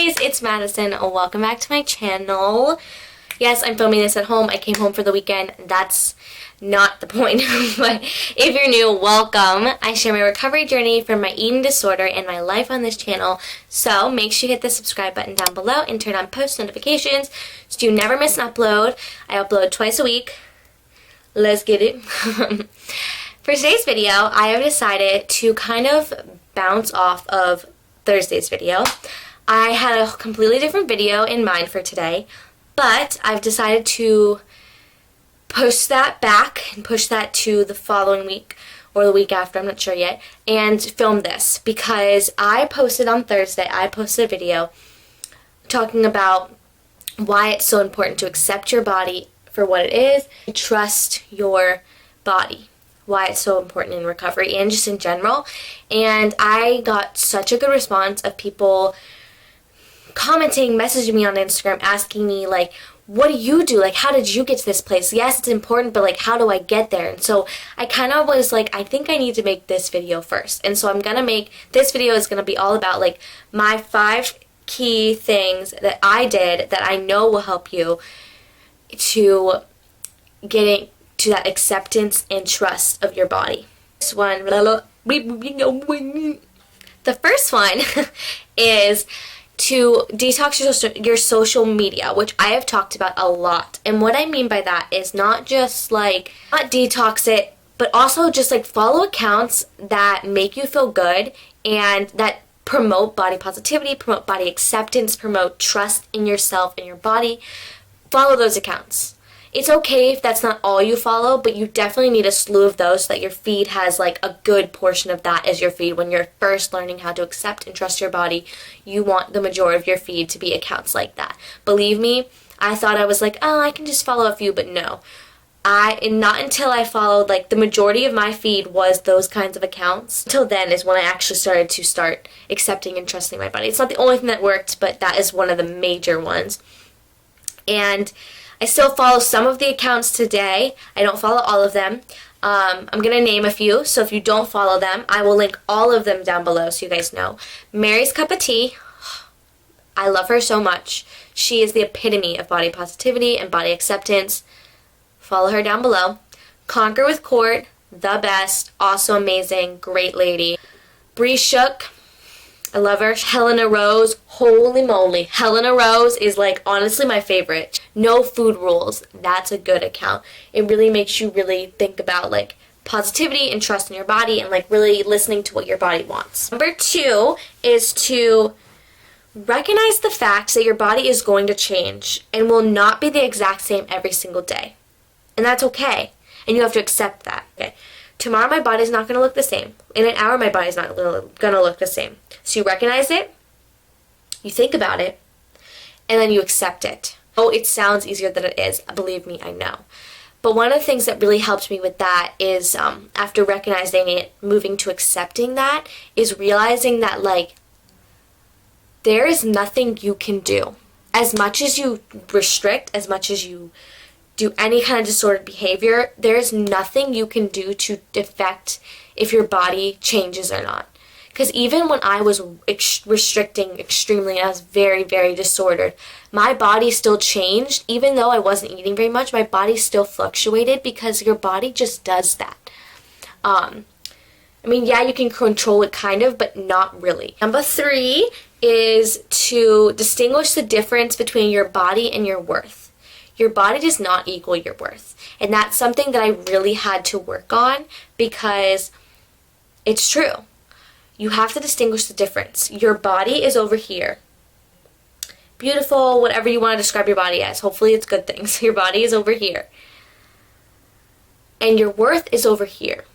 guys, it's Madison. Welcome back to my channel. Yes, I'm filming this at home. I came home for the weekend. That's not the point. But if you're new, welcome. I share my recovery journey from my eating disorder and my life on this channel. So make sure you hit the subscribe button down below and turn on post notifications so you never miss an upload. I upload twice a week. Let's get it. For today's video, I have decided to kind of bounce off of Thursday's video. I had a completely different video in mind for today, but I've decided to push that back and push that to the following week or the week after, I'm not sure yet, and film this because I posted on Thursday, I posted a video talking about why it's so important to accept your body for what it is, and trust your body. Why it's so important in recovery and just in general. And I got such a good response of people commenting, messaging me on Instagram, asking me like, what do you do? Like, how did you get to this place? Yes, it's important, but like, how do I get there? And so I kind of was like, I think I need to make this video first. And so I'm going to make, this video is going to be all about like my 5 key things that I did that I know will help you to getting to that acceptance and trust of your body. The first one is to detox your social media, which I have talked about a lot. And what I mean by that is not just like, not detox it, but also just like follow accounts that make you feel good and that promote body positivity, promote body acceptance, promote trust in yourself and your body. Follow those accounts. It's okay if that's not all you follow, but you definitely need a slew of those so that your feed has like a good portion of that as your feed. When you're first learning how to accept and trust your body, you want the majority of your feed to be accounts like that. Believe me, I thought I was like, oh, I can just follow a few, but no. Not until I followed, like the majority of my feed was those kinds of accounts. Until then is when I actually started to accepting and trusting my body. It's not the only thing that worked, but that is one of the major ones. And I still follow some of the accounts today. I don't follow all of them. I'm going to name a few, so if you don't follow them, I will link all of them down below so you guys know. Mary's Cup of Tea. I love her so much. She is the epitome of body positivity and body acceptance. Follow her down below. Conquer with Court. The best. Also amazing. Great lady. Bree Shook. I love her. Helena Rose, holy moly. Helena Rose is like honestly my favorite. No Food Rules, that's a good account. It really makes you really think about like positivity and trust in your body and like really listening to what your body wants. Number 2 is to recognize the fact that your body is going to change and will not be the exact same every single day. And that's okay. And you have to accept that. Okay. Tomorrow my body's not going to look the same. In an hour my body's not going to look the same. So you recognize it, you think about it, and then you accept it. Oh, it sounds easier than it is. Believe me, I know. But one of the things that really helped me with that is after recognizing it, moving to accepting that, is realizing that like there is nothing you can do. As much as you restrict, as much as you do any kind of disordered behavior, there's nothing you can do to affect if your body changes or not. Because even when I was restricting extremely and I was very, very disordered, my body still changed. Even though I wasn't eating very much, my body still fluctuated because your body just does that. I mean, yeah, you can control it kind of, but not really. Number 3 is to distinguish the difference between your body and your worth. Your body does not equal your worth. And that's something that I really had to work on because it's true. You have to distinguish the difference. Your body is over here. Beautiful, whatever you want to describe your body as. Hopefully it's good things. Your body is over here. And your worth is over here.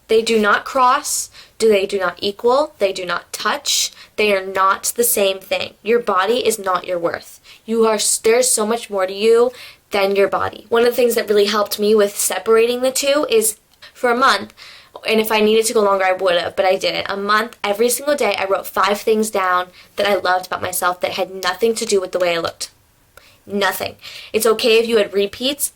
They do not cross. They do not equal. They do not touch. They are not the same thing. Your body is not your worth. There's so much more to you than your body. One of the things that really helped me with separating the two is for a month, and if I needed to go longer, I would have, but I didn't. A month, every single day, I wrote 5 things down that I loved about myself that had nothing to do with the way I looked. Nothing. It's okay if you had repeats,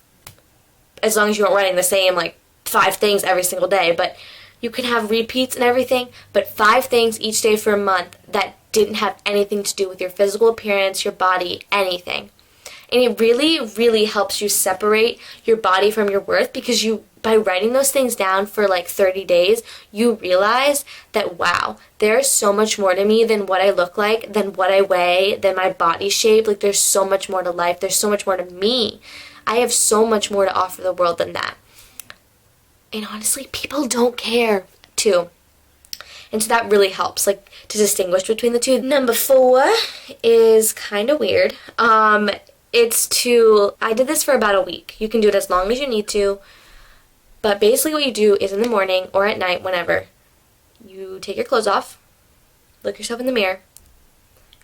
as long as you weren't writing the same, like, 5 things every single day, but you can have repeats and everything, but 5 things each day for a month that didn't have anything to do with your physical appearance, your body, anything. And it really, really helps you separate your body from your worth, because by writing those things down for like 30 days, you realize that, wow, there's so much more to me than what I look like, than what I weigh, than my body shape. Like, there's so much more to life. There's so much more to me. I have so much more to offer the world than that. And honestly, people don't care too. And so that really helps, like, to distinguish between the two. Number 4 is kind of weird. I did this for about a week. You can do it as long as you need to. But basically what you do is in the morning or at night, whenever, you take your clothes off, look yourself in the mirror,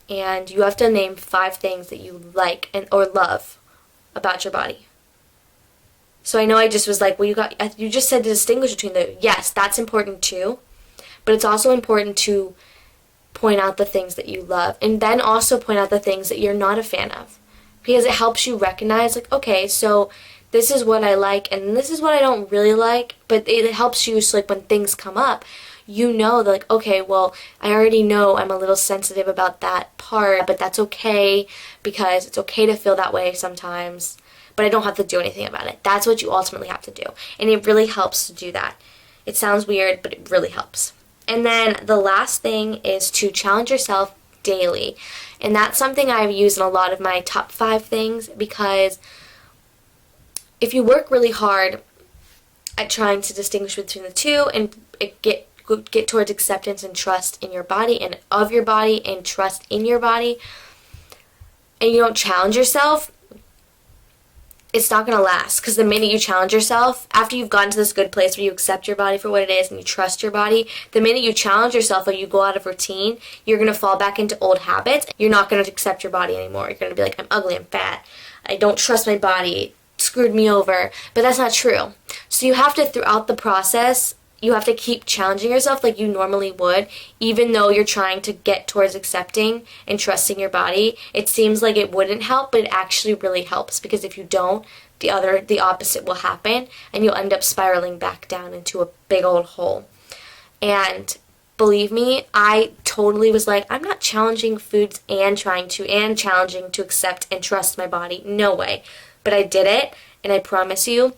and you have to name 5 things that you like or love about your body. So I know I just was like, well, you just said to distinguish between yes, that's important too, but it's also important to point out the things that you love, and then also point out the things that you're not a fan of. Because it helps you recognize, like, okay, so this is what I like and this is what I don't really like, but it helps you, so like when things come up, you know, like, okay, well, I already know I'm a little sensitive about that part, but that's okay, because it's okay to feel that way sometimes, but I don't have to do anything about it. That's what you ultimately have to do, and it really helps to do that. It sounds weird, but it really helps. And then the last thing is to challenge yourself daily. And that's something I've used in a lot of my top 5 things, because if you work really hard at trying to distinguish between the two and get towards acceptance and trust in your body and of your body and trust in your body, and you don't challenge yourself, it's not going to last. Because the minute you challenge yourself, after you've gotten to this good place where you accept your body for what it is and you trust your body, the minute you challenge yourself or you go out of routine, you're going to fall back into old habits. You're not going to accept your body anymore. You're going to be like, I'm ugly, I'm fat, I don't trust my body, it screwed me over. But that's not true. So you have to, throughout the process, you have to keep challenging yourself like you normally would, even though you're trying to get towards accepting and trusting your body. It seems like it wouldn't help, but it actually really helps, because if you don't, the opposite will happen, and you'll end up spiraling back down into a big old hole. And believe me, I totally was like, I'm not challenging foods and challenging to accept and trust my body. No way. But I did it, and I promise you,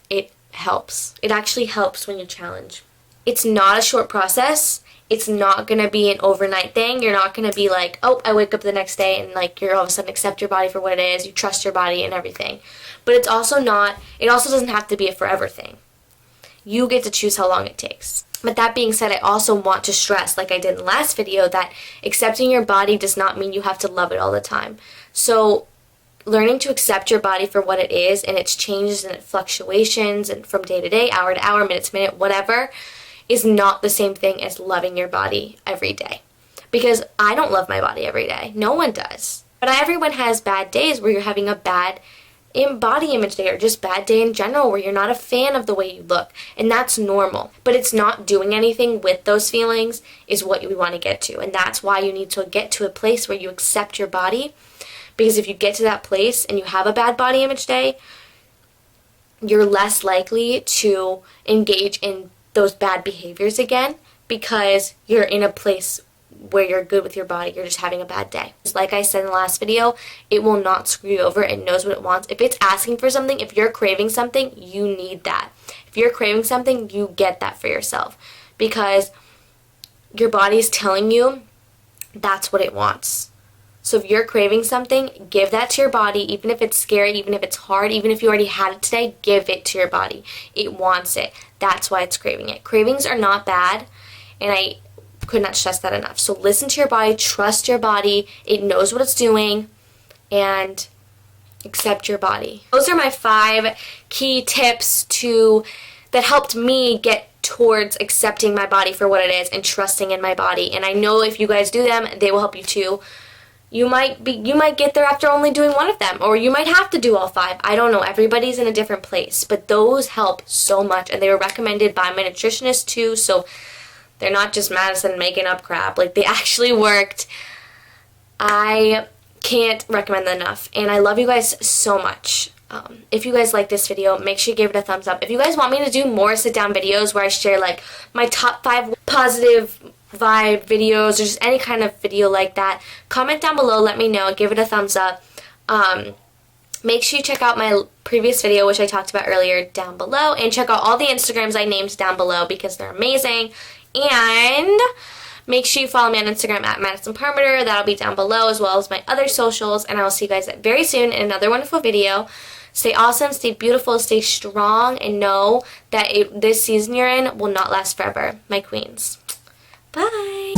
it helps. It actually helps when you challenge. It's not a short process. It's not going to be an overnight thing. You're not going to be like, oh, I wake up the next day and like you're all of a sudden accept your body for what it is. You trust your body and everything. But it also doesn't have to be a forever thing. You get to choose how long it takes. But that being said, I also want to stress, like I did in the last video, that accepting your body does not mean you have to love it all the time. So learning to accept your body for what it is and its changes and its fluctuations and from day to day, hour to hour, minute to minute, whatever, is not the same thing as loving your body every day. Because I don't love my body every day. No one does. But everyone has bad days where you're having a bad body image day, or just bad day in general where you're not a fan of the way you look. And that's normal. But it's not doing anything with those feelings is what we want to get to. And that's why you need to get to a place where you accept your body. Because if you get to that place and you have a bad body image day, you're less likely to engage in those bad behaviors again, because you're in a place where you're good with your body. You're just having a bad day. Like I said in the last video, it will not screw you over. It knows what it wants. If it's asking for something, if you're craving something, you need that. If you're craving something, you get that for yourself, because your body's telling you that's what it wants. So if you're craving something, give that to your body, even if it's scary, even if it's hard, even if you already had it today, give it to your body. It wants it. That's why it's craving it. Cravings are not bad, and I could not stress that enough. So listen to your body, trust your body. It knows what it's doing, and accept your body. Those are my 5 key tips that helped me get towards accepting my body for what it is and trusting in my body. And I know if you guys do them, they will help you too. You might get there after only doing one of them, or you might have to do all 5. I don't know. Everybody's in a different place, but those help so much, and they were recommended by my nutritionist too, so they're not just Madison making up crap. Like, they actually worked. I can't recommend them enough, and I love you guys so much. If you guys like this video, make sure you give it a thumbs up. If you guys want me to do more sit-down videos where I share like my top 5 positive vibe videos or just any kind of video like that, comment down below, let me know, give it a thumbs up. Make sure you check out my previous video, which I talked about earlier, down below, and check out all the Instagrams I named down below because they're amazing. And make sure you follow me on Instagram at Madison Parmenter. That'll be down below, as well as my other socials, and I will see you guys very soon in another wonderful video. Stay awesome, stay beautiful, stay strong, and know that this season you're in will not last forever. My queens. Bye!